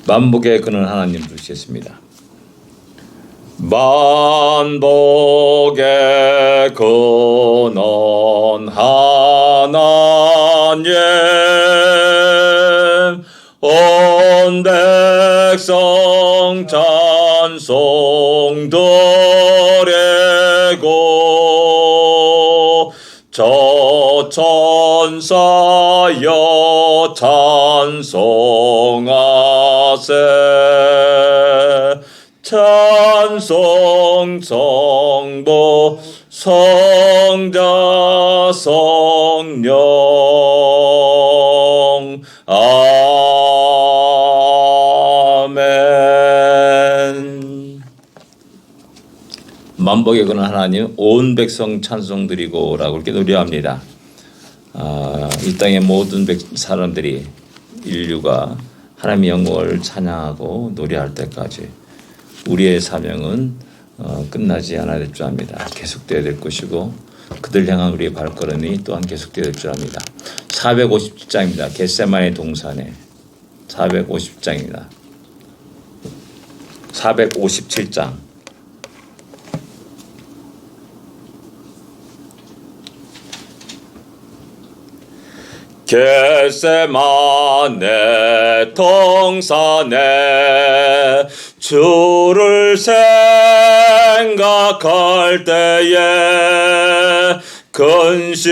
만복의 근원 하나님 부르시겠습니다. 만복의 근원 하나님 온 백성 찬송 드리고 저 천사여 찬송하세. 찬송 성부 성자 성령 아멘. 만복의 근원 하나님 온 백성 찬송 드리고 라고 이렇게 노래합니다. 이 땅의 모든 사람들이 인류가 하나님의 영광을 찬양하고 노래할 때까지 우리의 사명은 끝나지 않아야 될 줄 압니다. 계속되어야 될 것이고 그들 향한 우리의 발걸음이 또한 계속되어야 될 줄 압니다. 457장입니다. 겟세마네 동산에 450장입니다. 457장 겟세마네 동산에 주를 생각할 때에 근심이나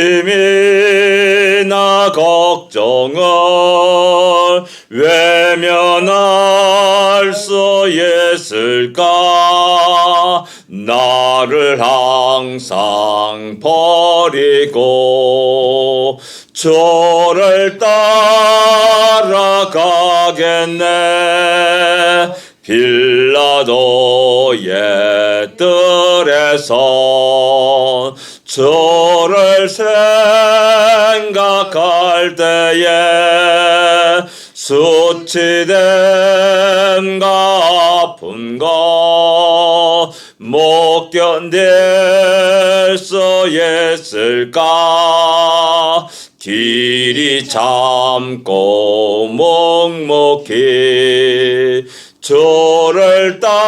걱정을 외면할 수 있을까? 나를 항상 버리고 주를 따라가겠네. 빌라도의 뜰에서 주를 생각할 때에 수치됨과 아픈 것 못 견딜 수 있을까? 길이 참고 묵묵히 주를 따라가리라.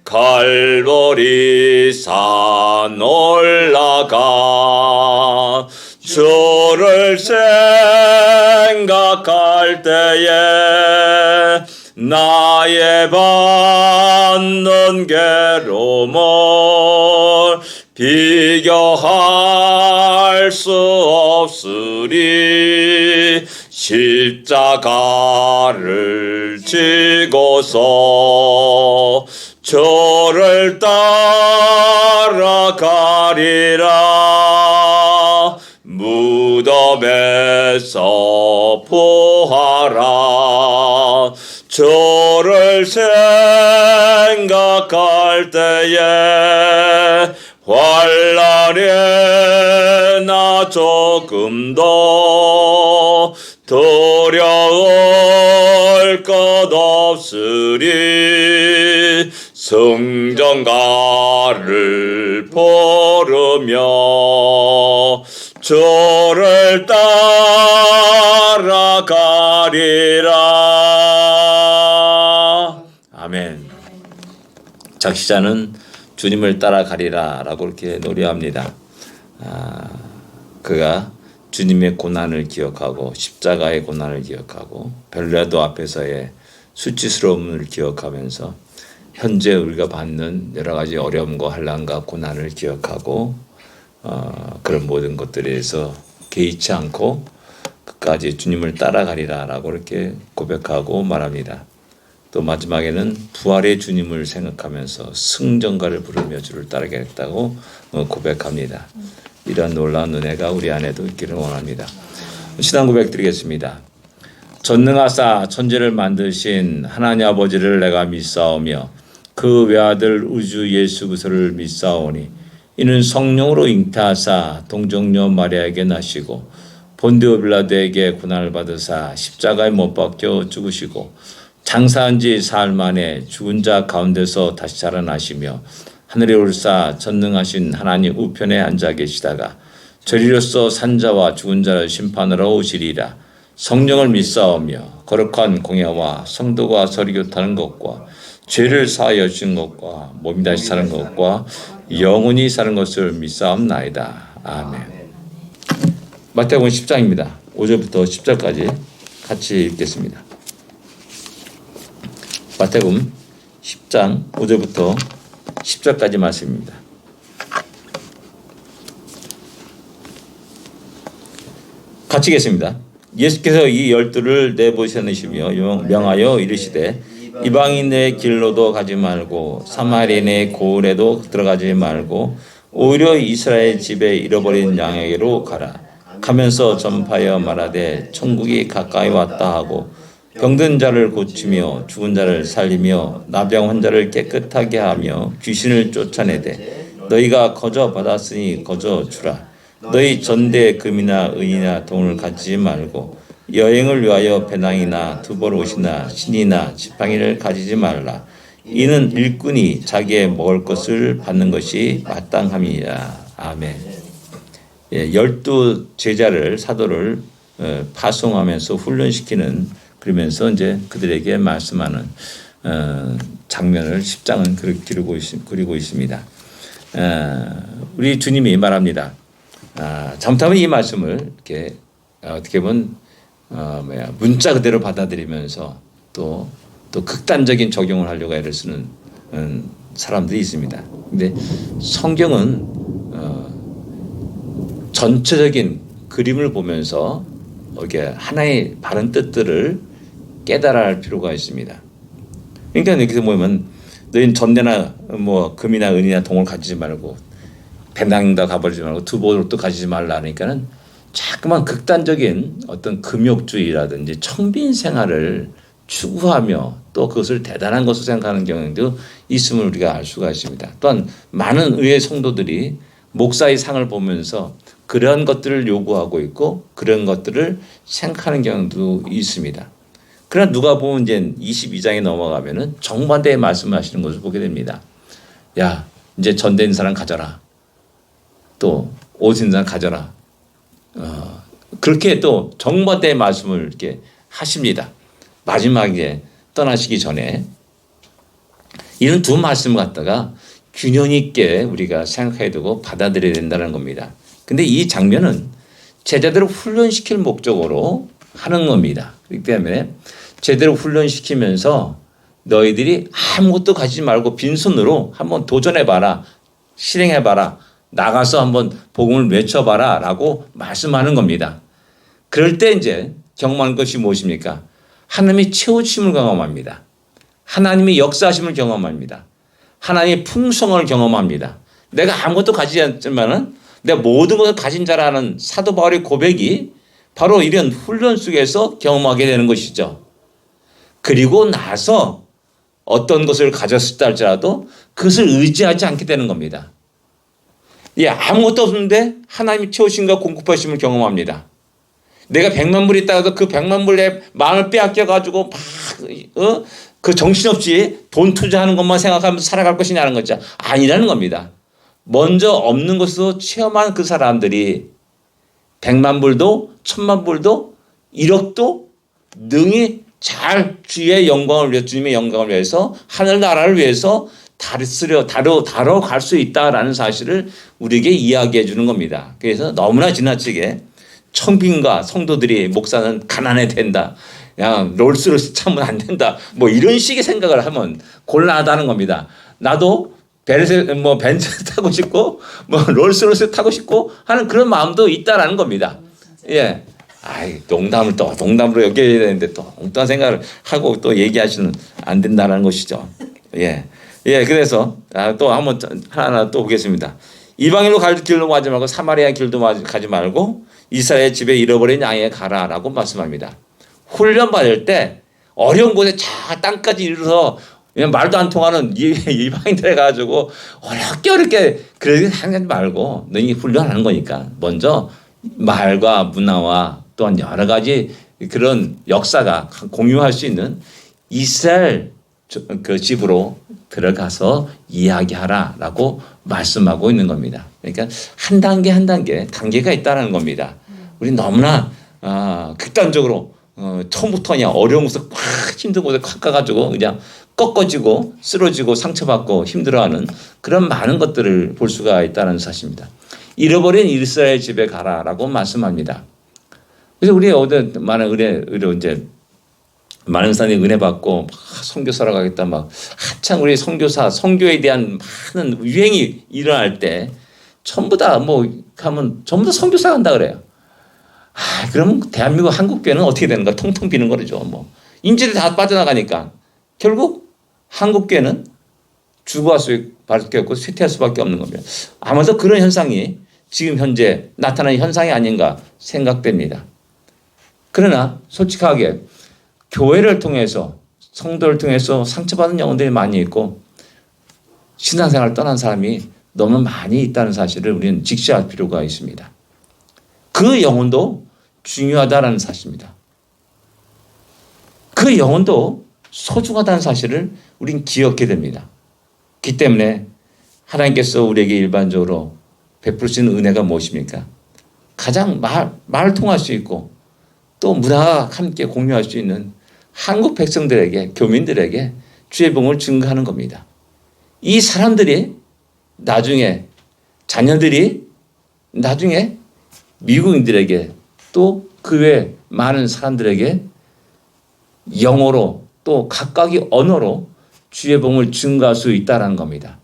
갈보리 산 올라가 주를 생각할 때에 나의 받는 괴로움을 비교할 수 없으리. 십자가를 지고서 주를 따라가리라. 무덤에서 부활한 주를 생각할 때에 환난에 나 조금도 두려울 것 없으리. 승전가를 부르며 주를 따라가리라. 아멘. 작시자는 주님을 따라가리라 라고 이렇게 노래합니다. 그가 주님의 고난을 기억하고 십자가의 고난을 기억하고 벨라도 앞에서의 수치스러움을 기억하면서 현재 우리가 받는 여러 가지 어려움과 환난과 고난을 기억하고 그런 모든 것들에 대해서 개의치 않고 끝까지 주님을 따라가리라 라고 이렇게 고백하고 말합니다. 또 마지막에는 부활의 주님을 생각하면서 승전가를 부르며 주를 따르겠다고 고백합니다. 이러한 놀라운 은혜가 우리 안에도 있기를 원합니다. 신앙 고백 드리겠습니다. 전능하사 천지를 만드신 하나님 아버지를 내가 믿사오며 그 외아들 우주 예수 그리스도를 믿사오니 이는 성령으로 잉태하사 동정녀 마리아에게 나시고 본디오 빌라도에게 고난을 받으사 십자가에 못 박혀 죽으시고 장사한 지 사흘 만에 죽은 자 가운데서 다시 살아나시며 하늘에 올사 전능하신 하나님 우편에 앉아 계시다가 저리로서 산자와 죽은 자를 심판하러 오시리라. 성령을 믿사오며 거룩한 공예와 성도가 서리 교타는 것과 죄를 사하여 주신 것과 몸이 다시 사는 것과 영원히 사는 것을 믿사옵나이다. 아멘. 마태복음 10장입니다. 5절부터 10절까지 같이 읽겠습니다. 마태복음 10장 5절부터 10절까지 말씀입니다. 같이 읽겠습니다. 예수께서 이 12를 내보내시며 명하여 이르시되 이방인의 길로도 가지 말고 사마리아인의 고을에도 들어가지 말고 오히려 이스라엘 집에 잃어버린 양에게로 가라. 가면서 전파하여 말하되 천국이 가까이 왔다 하고 병든 자를 고치며 죽은 자를 살리며 나병 환자를 깨끗하게 하며 귀신을 쫓아내되 너희가 거저 받았으니 거저 주라. 너희 전대에 금이나 은이나 돈을 가지지 말고 여행을 위하여 배낭이나 두벌 옷이나 신이나 지팡이를 가지지 말라. 이는 일꾼이 자기의 먹을 것을 받는 것이 마땅함이라. 아멘. 12 제자를 사도를 파송하면서 훈련시키는 그러면서 이제 그들에게 말씀하는 장면을 10장은 그리고 있습니다. 우리 주님이 말합니다. 잘못하면 이 말씀을 이렇게 어떻게 보면 문자 그대로 받아들이면서 또 극단적인 적용을 하려고 애를 쓰는 사람들이 있습니다. 근데 성경은 전체적인 그림을 보면서 이게 하나의 바른 뜻들을 깨달아야 할 필요가 있습니다. 그러니까 여기서 보면 너희는 전대나 뭐 금이나 은이나 동을 가지지 말고 배낭도 가버리지 말고 두보도 가지지 말라 하니까는 자꾸만 극단적인 어떤 금욕주의라든지 청빈 생활을 추구하며 또 그것을 대단한 것으로 생각하는 경향도 있음을 우리가 알 수가 있습니다. 또한 많은 의회 성도들이 목사의 상을 보면서 그런 것들을 요구하고 있고 그런 것들을 생각하는 경향도 있습니다. 그러나 누가 보면 이제 22장에 넘어가면은 정반대의 말씀하시는 것을 보게 됩니다. 야, 이제 전된 사람 가져라. 또 옷 있는 사람 가져라. 그렇게 또 정반대의 말씀을 이렇게 하십니다. 마지막에 떠나시기 전에 이런 두 말씀을 갖다가 균형 있게 우리가 생각해 두고 받아들여야 된다는 겁니다. 근데 이 장면은 제자들을 훈련시킬 목적으로 하는 겁니다. 그렇기 때문에 제대로 훈련시키면서 너희들이 아무것도 가지지 말고 빈손으로 한번 도전해봐라. 실행해봐라. 나가서 한번 복음을 외쳐봐라 라고 말씀하는 겁니다. 그럴 때 이제 경험하는 것이 무엇입니까? 하나님의 채우심을 경험합니다. 하나님의 역사하심을 경험합니다. 하나님의 풍성을 경험합니다. 내가 아무것도 가지지 않지만은 내가 모든 것을 가진 자라는 사도 바울의 고백이 바로 이런 훈련 속에서 경험하게 되는 것이죠. 그리고 나서 어떤 것을 가졌을다 할지라도 그것을 의지하지 않게 되는 겁니다. 아무것도 없는데 하나님이 채우심과 공급하심을 경험합니다. 내가 100만 불 있다가도 그 100만 불에 마음을 빼앗겨가지고 막 그 정신없이 돈 투자하는 것만 생각하면서 살아갈 것이냐는 거죠. 아니라는 겁니다. 먼저 없는 것으로 체험한 그 사람들이 100만 불도 1000만 불도 1억도 능히 잘 주의 영광을 위해서 주님의 영광을 위해서 하늘나라를 위해서 다뤄 갈 수 있다라는 사실을 우리에게 이야기해 주는 겁니다. 그래서 너무나 지나치게 청빈과 성도들이 목사는 가난해 된다. 야, 롤스로스 차면 안 된다. 뭐 이런 식의 생각을 하면 곤란하다는 겁니다. 나도 벤츠 타고 싶고 뭐 롤스로스 타고 싶고 하는 그런 마음도 있다라는 겁니다. 예. 농담으로 여겨야 되는데 또 엉뚱한 생각을 하고 또 얘기하시는 안 된다는 것이죠. 예. 그래서 또 한번 하나 또 보겠습니다. 이방인으로 갈 길로 가지 말고 사마리아 길도 가지 말고 이스라엘 집에 잃어버린 양에 가라라고 말씀합니다. 훈련 받을 때 어려운 곳에 땅까지 이르러서 말도 안 통하는 이방인들 해가지고 어렵게 그러지 하지 말고 너희 훈련하는 거니까 먼저 말과 문화와 또한 여러 가지 그런 역사가 공유할 수 있는 이스라엘 그 집으로 들어가서 이야기하라라고 말씀하고 있는 겁니다. 그러니까 한 단계 한 단계 단계가 있다는 겁니다. 우리 너무나 극단적으로 처음부터 그냥 어려운 곳에 꽉 힘든 곳에 꽉 가가지고 그냥 꺾어지고 쓰러지고 상처받고 힘들어하는 그런 많은 것들을 볼 수가 있다는 사실입니다. 잃어버린 이스라엘 집에 가라라고 말씀합니다. 그래서 우리 어제 많은 은혜 이제 많은 사람이 은혜 받고 선교사로 가겠다 막 한창 우리 선교에 대한 많은 유행이 일어날 때 전부 다 뭐 가면 전부 다 선교사 간다 그래요. 그럼 대한민국 한국교회는 어떻게 되는가? 통통 비는 거죠. 뭐 인질이 다 빠져나가니까 결국 한국교회는 죽어갈 수밖에 없고 쇠퇴할 수밖에 없는 겁니다. 아마도 그런 현상이 지금 현재 나타나는 현상이 아닌가 생각됩니다. 그러나 솔직하게 교회를 통해서 성도를 통해서 상처받은 영혼들이 많이 있고 신앙생활을 떠난 사람이 너무 많이 있다는 사실을 우리는 직시할 필요가 있습니다. 그 영혼도 중요하다는 사실입니다. 그 영혼도 소중하다는 사실을 우리는 기억해야 됩니다. 그렇기 때문에 하나님께서 우리에게 일반적으로 베푸시는 은혜가 무엇입니까? 가장 말을 통할 수 있고 또 문화와 함께 공유할 수 있는 한국 백성들에게 교민들에게 주의 복음을 증거하는 겁니다. 이 사람들이 나중에 자녀들이 나중에 미국인들에게 또 그 외 많은 사람들에게 영어로 또 각각의 언어로 주의 복음을 증거할 수 있다는 겁니다.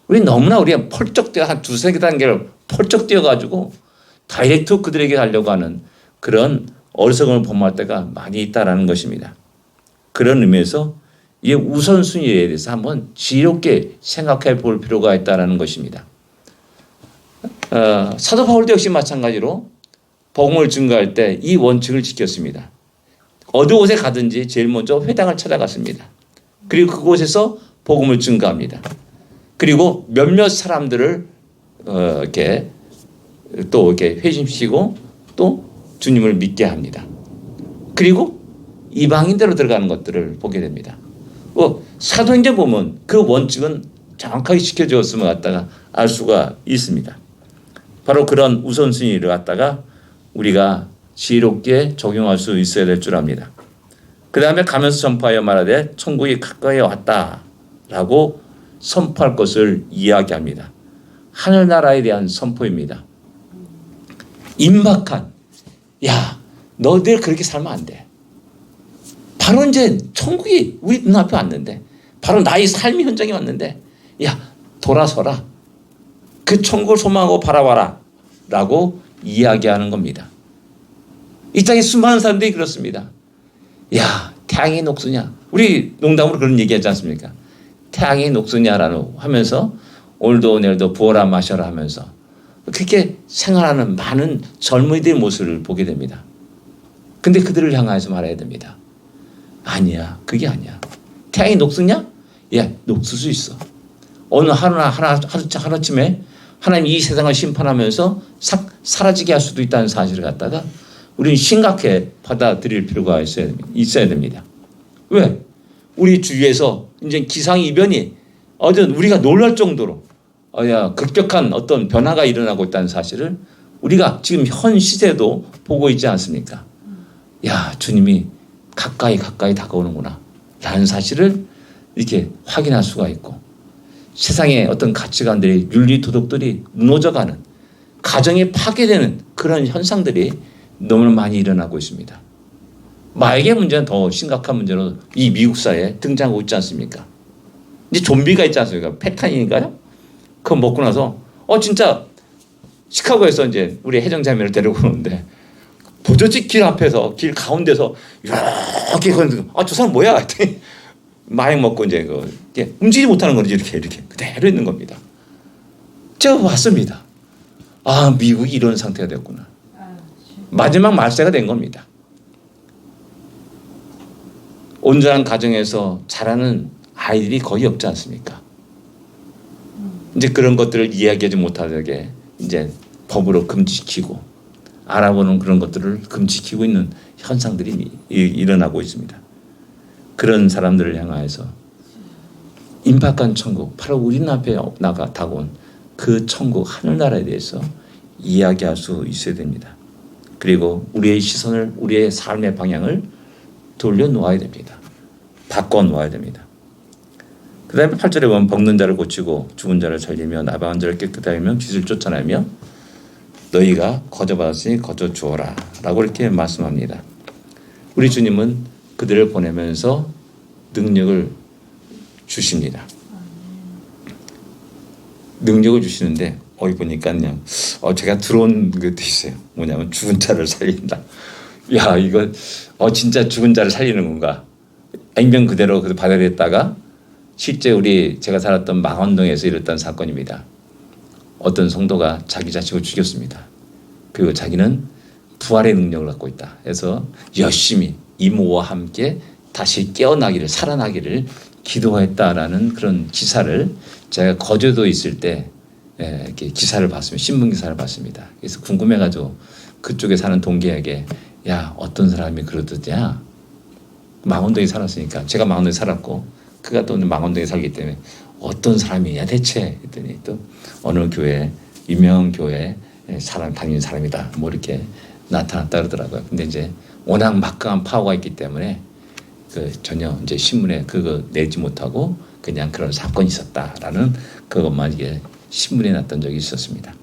우리 너무나 우리가 펄쩍 뛰어 한 두세 단계를 펄쩍 뛰어가지고 다이렉트 그들에게 가려고 하는 그런 어리석음을 범할 때가 많이 있다라는 것입니다. 그런 의미에서 이 우선순위에 대해서 한번 지혜롭게 생각해 볼 필요가 있다라는 것입니다. 사도 바울도 역시 마찬가지로 복음을 증거할 때 이 원칙을 지켰습니다. 어느 곳에 가든지 제일 먼저 회당을 찾아갔습니다. 그리고 그곳에서 복음을 증거합니다. 그리고 몇몇 사람들을 이렇게 회심시키고 또 주님을 믿게 합니다. 그리고 이방인대로 들어가는 것들을 보게 됩니다. 사도행전 보면 그 원칙은 정확하게 지켜졌음을 갖다가 알 수가 있습니다. 바로 그런 우선순위를 갖다가 우리가 지혜롭게 적용할 수 있어야 될 줄 압니다. 그 다음에 가면서 선포하여 말하되 천국이 가까이 왔다라고 선포할 것을 이야기합니다. 하늘나라에 대한 선포입니다. 임박한 너희들 그렇게 살면 안 돼. 바로 이제 천국이 우리 눈앞에 왔는데 바로 나의 삶의 현장이 왔는데 돌아서라. 그 천국을 소망하고 바라봐라 라고 이야기하는 겁니다. 이 땅에 수많은 사람들이 그렇습니다. 태양이 녹수냐. 우리 농담으로 그런 얘기하지 않습니까? 태양이 녹수냐라고 하면서 오늘도 내일도 부어라 마셔라 하면서 그렇게 생활하는 많은 젊은이들의 모습을 보게 됩니다. 근데 그들을 향해서 말해야 됩니다. 아니야. 그게 아니야. 태양이 녹수냐? 녹슬 수 있어. 어느 하루쯤에 하나님 이 세상을 심판하면서 사라지게 할 수도 있다는 사실을 갖다가 우리는 심각하게 받아들일 필요가 있어야 됩니다. 왜? 우리 주위에서 이제 기상이변이 우리가 놀랄 정도로 급격한 어떤 변화가 일어나고 있다는 사실을 우리가 지금 현 시대도 보고 있지 않습니까? 주님이 가까이 다가오는구나 라는 사실을 이렇게 확인할 수가 있고 세상의 어떤 가치관들이 윤리 도덕들이 무너져가는 가정이 파괴되는 그런 현상들이 너무 많이 일어나고 있습니다. 마약의 문제는 더 심각한 문제로 이 미국 사회에 등장하고 있지 않습니까? 이제 좀비가 있지 않습니까? 페타닌인가요? 그거 먹고 나서 진짜 시카고에서 이제 우리 해정자매를 데리고 오는데 도저히 길 앞에서 길 가운데서 이렇게 저 사람 뭐야? 마약 먹고 이제 움직이지 못하는 거지 이렇게 그대로 있는 겁니다. 제가 봤습니다. 미국이 이런 상태가 됐구나. 마지막 말세가 된 겁니다. 온전한 가정에서 자라는 아이들이 거의 없지 않습니까? 이제 그런 것들을 이야기하지 못하게 이제 법으로 금지시키고 알아보는 그런 것들을 금지시키고 있는 현상들이 일어나고 있습니다. 그런 사람들을 향하여서 임박한 천국, 바로 우리 앞에 다가온 그 천국 하늘나라에 대해서 이야기할 수 있어야 됩니다. 그리고 우리의 시선을 우리의 삶의 방향을 돌려놓아야 됩니다. 바꿔놓아야 됩니다. 그 다음에 8절에 보면 먹는 자를 고치고 죽은 자를 살리며 나방한 자를 깨끗하게 하며 쥐를 쫓아내며 너희가 거저받았으니 거저 주어라 라고 이렇게 말씀합니다. 우리 주님은 그들을 보내면서 능력을 주십니다. 능력을 주시는데 어디 보니까 그냥 제가 들어온 것도 있어요. 뭐냐면 죽은 자를 살린다. 야 이거 진짜 죽은 자를 살리는 건가? 액면 그대로 받아들였다가 실제 제가 살았던 망원동에서 일어났던 사건입니다. 어떤 성도가 자기 자식을 죽였습니다. 그리고 자기는 부활의 능력을 갖고 있다. 그래서 열심히 이모와 함께 다시 깨어나기를 살아나기를 기도했다라는 그런 기사를 제가 거제도에 있을 때 이렇게 기사를 봤습니다. 신문 기사를 봤습니다. 그래서 궁금해가지고 그쪽에 사는 동기에게 야 어떤 사람이 그러더냐. 망원동에 살았으니까 제가 망원동에 살았고 그가 또 망원동에 살기 때문에 어떤 사람이냐 대체 했더니 또 어느 교회 유명한 교회 사람 다니는 사람이다 뭐 이렇게 나타났다 그러더라고요. 근데 이제 워낙 막강한 파워가 있기 때문에 전혀 이제 신문에 그거 내지 못하고 그냥 그런 사건이 있었다라는 그것만 이게 신문에 났던 적이 있었습니다.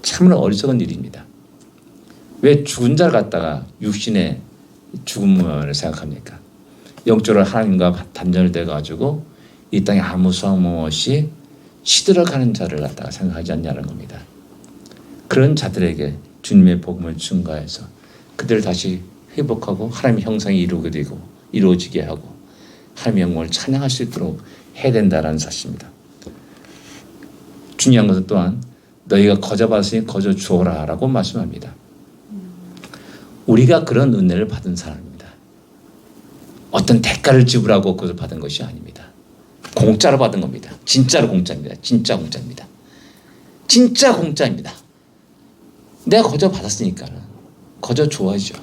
참으로 어리석은 일입니다. 왜 죽은 자를 갖다가 육신의 죽음을 생각합니까? 영적으로 하나님과 단절돼 가지고 이 땅에 아무 소망 없이 시들어가는 자를 갖다가 생각하지 않냐는 겁니다. 그런 자들에게 주님의 복음을 증거해서 그들을 다시 회복하고 하나님의 형상이 이루어지게 하고 하나님의 영광을 찬양할 수 있도록 해야 된다는 사실입니다. 중요한 것은 또한 너희가 거저받았으니 거저 주어라 라고 말씀합니다. 우리가 그런 은혜를 받은 사람입니다. 어떤 대가를 지불하고 그것을 받은 것이 아닙니다. 공짜로 받은 겁니다. 진짜로 공짜입니다. 진짜 공짜입니다. 진짜 공짜입니다. 내가 거저 받았으니까 거저 줘야죠.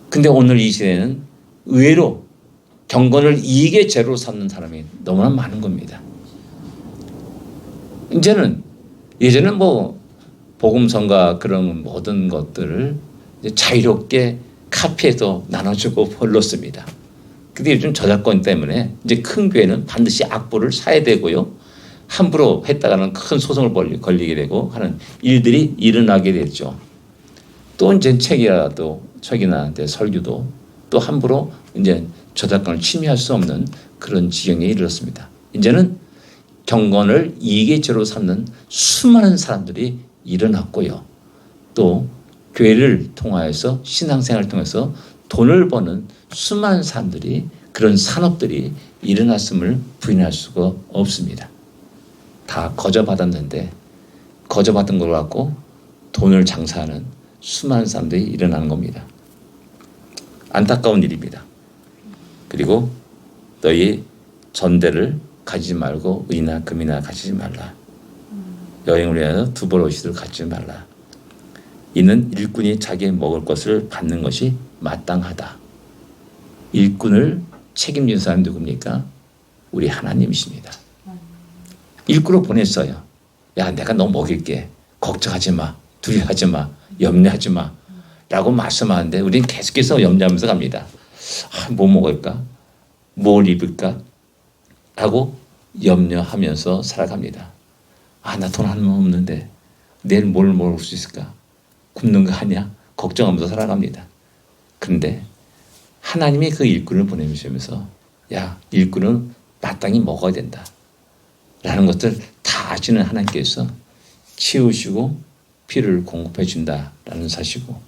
근데 오늘 이 시대는 의외로 경건을 이익의 재료로 삼는 사람이 너무나 많은 겁니다. 예전은 복음성과 그런 모든 것들을 자유롭게 카피해서 나눠주고 벌렀습니다. 근데 요즘 저작권 때문에 이제 큰 교회는 반드시 악보를 사야 되고요. 함부로 했다가는 큰 소송을 걸리게 되고 하는 일들이 일어나게 됐죠. 또 이제 책이나 설교도 또 함부로 이제 저작권을 침해할 수 없는 그런 지경에 이르렀습니다. 이제는 경건을 이익의 재료로 삼는 수많은 사람들이 일어났고요. 또 교회를 통하여서 신앙생활을 통해서 돈을 버는 수많은 사람들이 그런 산업들이 일어났음을 부인할 수가 없습니다. 다 거저받았는데 거저받은 걸 갖고 돈을 장사하는 수많은 사람들이 일어나는 겁니다. 안타까운 일입니다. 그리고 너희 전대를 가지지 말고 의나 금이나 가지지 말라. 여행을 위하여 두 벌 옷을 갖지 말라. 이는 일꾼이 자기의 먹을 것을 받는 것이 마땅하다. 일꾼을 책임진 사람이 누굽니까? 우리 하나님이십니다. 일꾼을 보냈어요. 야, 내가 너 먹일게. 걱정하지 마. 두려워하지 마. 염려하지 마. 라고 말씀하는데 우리는 계속해서 염려하면서 갑니다. 뭐 먹을까? 뭘 입을까? 라고 염려하면서 살아갑니다. 나 돈 한 푼 없는데 내일 뭘 먹을 수 있을까? 굶는 거 아니야? 걱정하면서 살아갑니다. 그런데 하나님이 그 일꾼을 보내주시면서 야, 일꾼은 마땅히 먹어야 된다. 라는 것들 다 아시는 하나님께서 키우시고 피를 공급해 준다라는 사실이고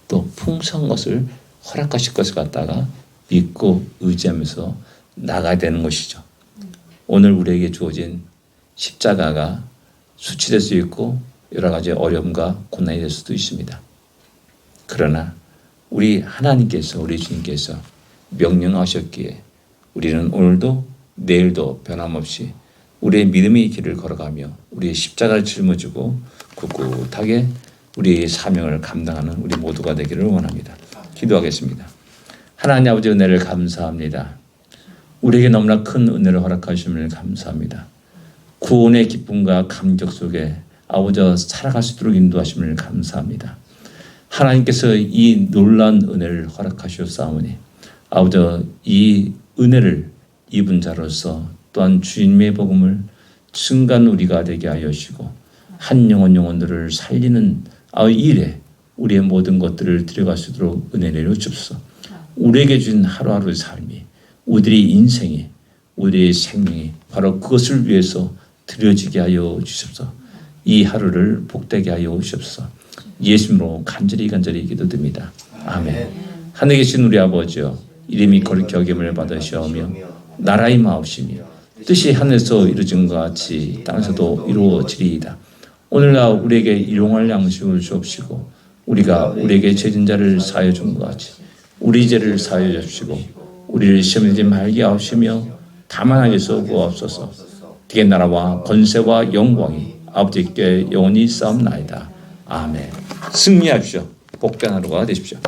또 풍성한 것을 허락하실 것을 갖다가 믿고 의지하면서 나가야 되는 것이죠. 오늘 우리에게 주어진 십자가가 수치될 수 있고 여러 가지 어려움과 고난이 될 수도 있습니다. 그러나 우리 하나님께서 우리 주님께서 명령하셨기에 우리는 오늘도 내일도 변함없이 우리의 믿음의 길을 걸어가며 우리의 십자가를 짊어지고 꿋꿋하게 우리의 사명을 감당하는 우리 모두가 되기를 원합니다. 기도하겠습니다. 하나님 아버지 은혜를 감사합니다. 우리에게 너무나 큰 은혜를 허락하심을 감사합니다. 구원의 기쁨과 감격 속에 아버지 살아갈 수 있도록 인도하심을 감사합니다. 하나님께서 이 놀라운 은혜를 허락하시옵사오니 아버지 이 은혜를 입은 자로서 또한 주님의 복음을 증거한 우리가 되게 하여 주시고 한 영혼들을 살리는 일에 우리의 모든 것들을 들여갈 수 있도록 은혜 내려 주옵소서. 우리에게 준 하루하루의 삶이 우리의 인생이 우리의 생명이 바로 그것을 위해서 드려지게 하여 주옵소서. 이 하루를 복되게 하여 주옵소서. 예수님으로 간절히 기도드립니다. 아멘. 하늘에 계신 우리 아버지여 이름이 거룩히 여김을 받으시오며 나라의 마옵시며 뜻이 하늘에서 이루어진 것 같이 땅에서도 이루어지리이다. 오늘날 우리에게 일용할 양식을 주옵시고 우리가 우리에게 죄진 자를 사하여 준 것 같이 우리 죄를 사하여 주시고 우리를 시험에 들지 말게 하시며 다만 하게서 구하옵소서. 주의 나라와 권세와 영광이 아버지께 영원히 싸움나이다. 아멘. 승리하십시오. 복된 하루가 되십시오.